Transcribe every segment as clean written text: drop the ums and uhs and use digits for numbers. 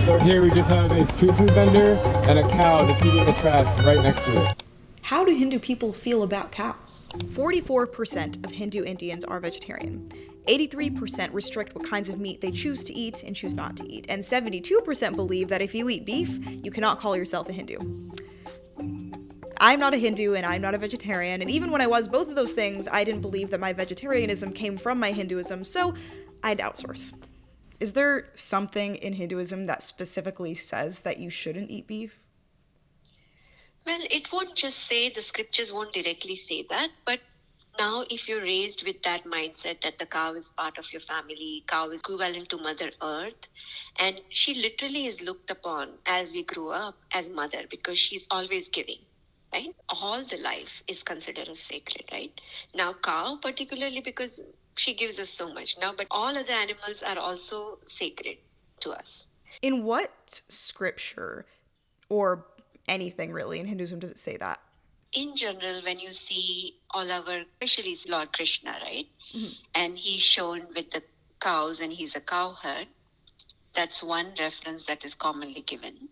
So here we just have a street food vendor and a cow defeating the trash right next to it. How do Hindu people feel about cows? 44% of Hindu Indians are vegetarian. 83% restrict what kinds of meat they choose to eat and choose not to eat. And 72% believe that if you eat beef, you cannot call yourself a Hindu. I'm not a Hindu and I'm not a vegetarian, and even when I was both of those things, I didn't believe that my vegetarianism came from my Hinduism, so I had to outsource. Is there something in Hinduism that specifically says that you shouldn't eat beef? Well, it won't just say, the scriptures won't directly say that, but now if you're raised with that mindset that the cow is part of your family, cow is equivalent to Mother Earth, and she literally is looked upon as we grew up as mother because she's always giving, right? All the life is considered as sacred, right? Now cow particularly because she gives us so much now, but all other animals are also sacred to us. In what scripture, or anything really in Hinduism, does it say that? In general, when you see all our, especially Lord Krishna, right? Mm-hmm. And he's shown with the cows and he's a cowherd. That's one reference that is commonly given.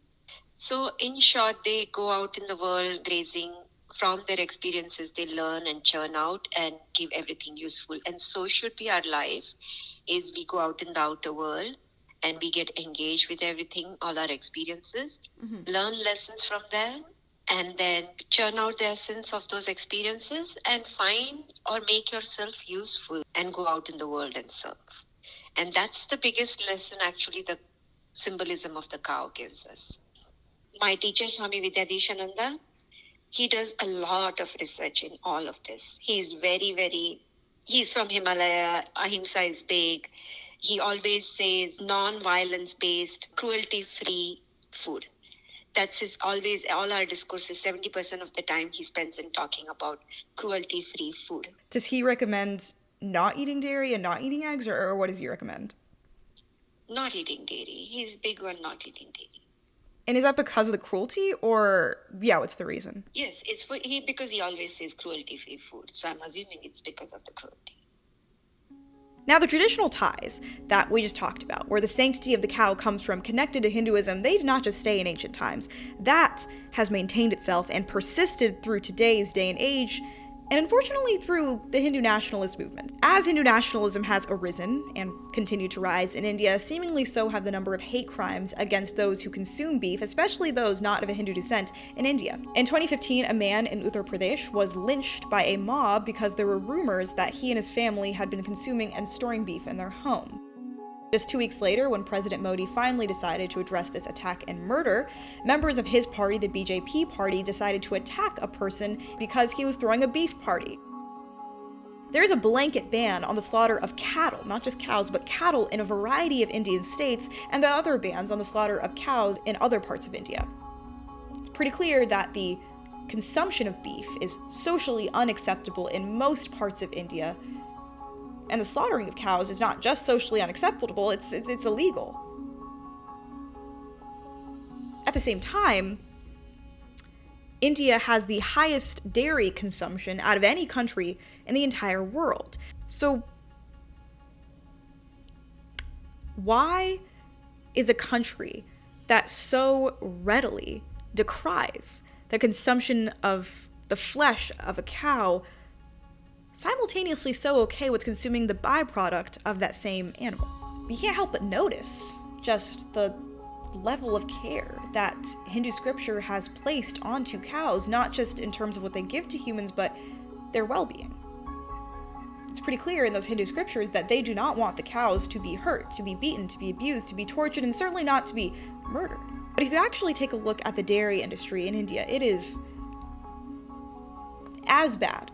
So in short, they go out in the world grazing. From their experiences, they learn and churn out and give everything useful. And so should be our life, is we go out in the outer world and we get engaged with everything, all our experiences, learn lessons from them, and then churn out the essence of those experiences and find or make yourself useful and go out in the world and serve. And that's the biggest lesson actually the symbolism of the cow gives us. My teacher, Swami Vidyadeshananda, he does a lot of research in all of this. He's he's from Himalaya, ahimsa is big. He always says non-violence based, cruelty-free food. That's his always, all our discourses, 70% of the time he spends in talking about cruelty-free food. Does he recommend not eating dairy and not eating eggs, or what does he recommend? Not eating dairy. He's big on not eating dairy. And is that because of the cruelty, or, what's the reason? Yes, it's because he always says cruelty-free food. So I'm assuming it's because of the cruelty. Now, the traditional ties that we just talked about, where the sanctity of the cow comes from, connected to Hinduism, they did not just stay in ancient times. That has maintained itself and persisted through today's day and age, and unfortunately through the Hindu nationalist movement. As Hindu nationalism has arisen and continued to rise in India, seemingly so have the number of hate crimes against those who consume beef, especially those not of a Hindu descent, in India. In 2015, a man in Uttar Pradesh was lynched by a mob because there were rumors that he and his family had been consuming and storing beef in their home. Just 2 weeks later, when President Modi finally decided to address this attack and murder, members of his party, the BJP party, decided to attack a person because he was throwing a beef party. There is a blanket ban on the slaughter of cattle, not just cows, but cattle in a variety of Indian states, and there are other bans on the slaughter of cows in other parts of India. It's pretty clear that the consumption of beef is socially unacceptable in most parts of India, and the slaughtering of cows is not just socially unacceptable, it's illegal. At the same time, India has the highest dairy consumption out of any country in the entire world. So why is a country that so readily decries the consumption of the flesh of a cow simultaneously so okay with consuming the byproduct of that same animal? You can't help but notice just the level of care that Hindu scripture has placed onto cows, not just in terms of what they give to humans, but their well-being. It's pretty clear in those Hindu scriptures that they do not want the cows to be hurt, to be beaten, to be abused, to be tortured, and certainly not to be murdered. But if you actually take a look at the dairy industry in India, it is as bad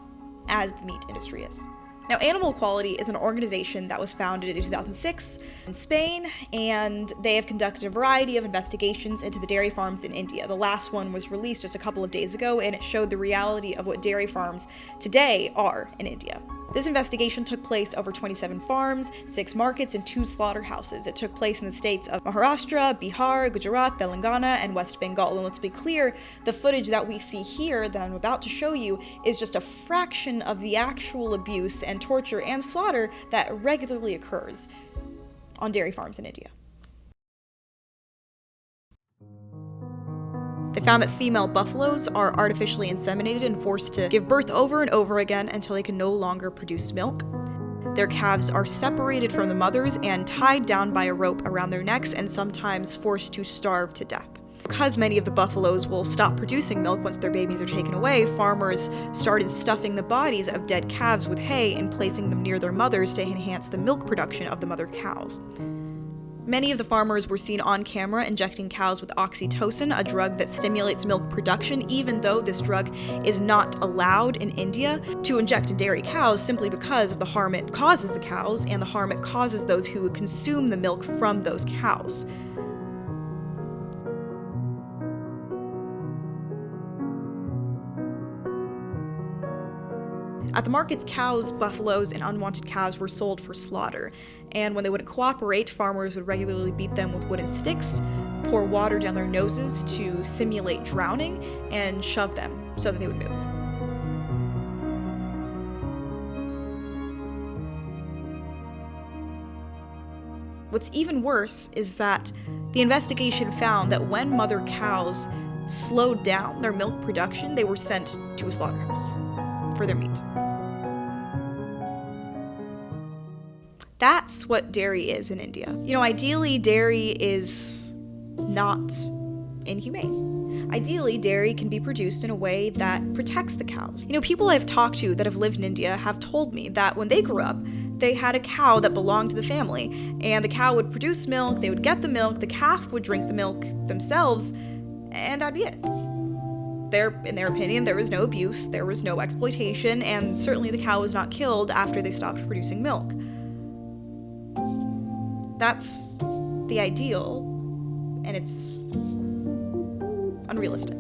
as the meat industry is. Now, Animal Equality is an organization that was founded in 2006 in Spain, and they have conducted a variety of investigations into the dairy farms in India. The last one was released just a couple of days ago, and it showed the reality of what dairy farms today are in India. This investigation took place over 27 farms, 6 markets, and 2 slaughterhouses. It took place in the states of Maharashtra, Bihar, Gujarat, Telangana, and West Bengal. And let's be clear, the footage that we see here that I'm about to show you is just a fraction of the actual abuse and torture and slaughter that regularly occurs on dairy farms in India. They found that female buffaloes are artificially inseminated and forced to give birth over and over again until they can no longer produce milk. Their calves are separated from the mothers and tied down by a rope around their necks and sometimes forced to starve to death. Because many of the buffaloes will stop producing milk once their babies are taken away, farmers started stuffing the bodies of dead calves with hay and placing them near their mothers to enhance the milk production of the mother cows. Many of the farmers were seen on camera injecting cows with oxytocin, a drug that stimulates milk production, even though this drug is not allowed in India to inject in dairy cows simply because of the harm it causes the cows and the harm it causes those who consume the milk from those cows. At the markets, cows, buffaloes, and unwanted calves were sold for slaughter, and when they wouldn't cooperate, farmers would regularly beat them with wooden sticks, pour water down their noses to simulate drowning, and shove them so that they would move. What's even worse is that the investigation found that when mother cows slowed down their milk production, they were sent to a slaughterhouse for their meat. That's what dairy is in India. Ideally, dairy is not inhumane. Ideally, dairy can be produced in a way that protects the cows. People I've talked to that have lived in India have told me that when they grew up, they had a cow that belonged to the family, and the cow would produce milk, they would get the milk, the calf would drink the milk themselves, and that'd be it. In their opinion, there was no abuse, there was no exploitation, and certainly the cow was not killed after they stopped producing milk. That's the ideal, and it's unrealistic.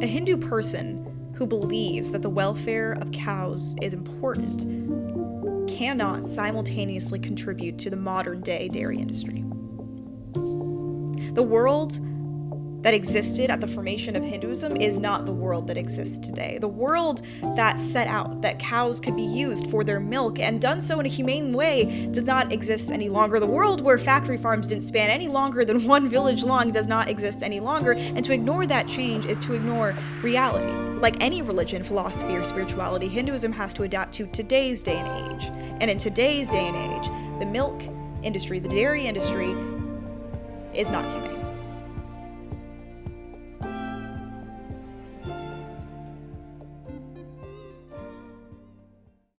A Hindu person who believes that the welfare of cows is important cannot simultaneously contribute to the modern-day dairy industry. The world that existed at the formation of Hinduism is not the world that exists today. The world that set out that cows could be used for their milk and done so in a humane way does not exist any longer. The world where factory farms didn't span any longer than one village long does not exist any longer, and to ignore that change is to ignore reality. Like any religion, philosophy, or spirituality, Hinduism has to adapt to today's day and age. And in today's day and age, the milk industry, the dairy industry, is not humane.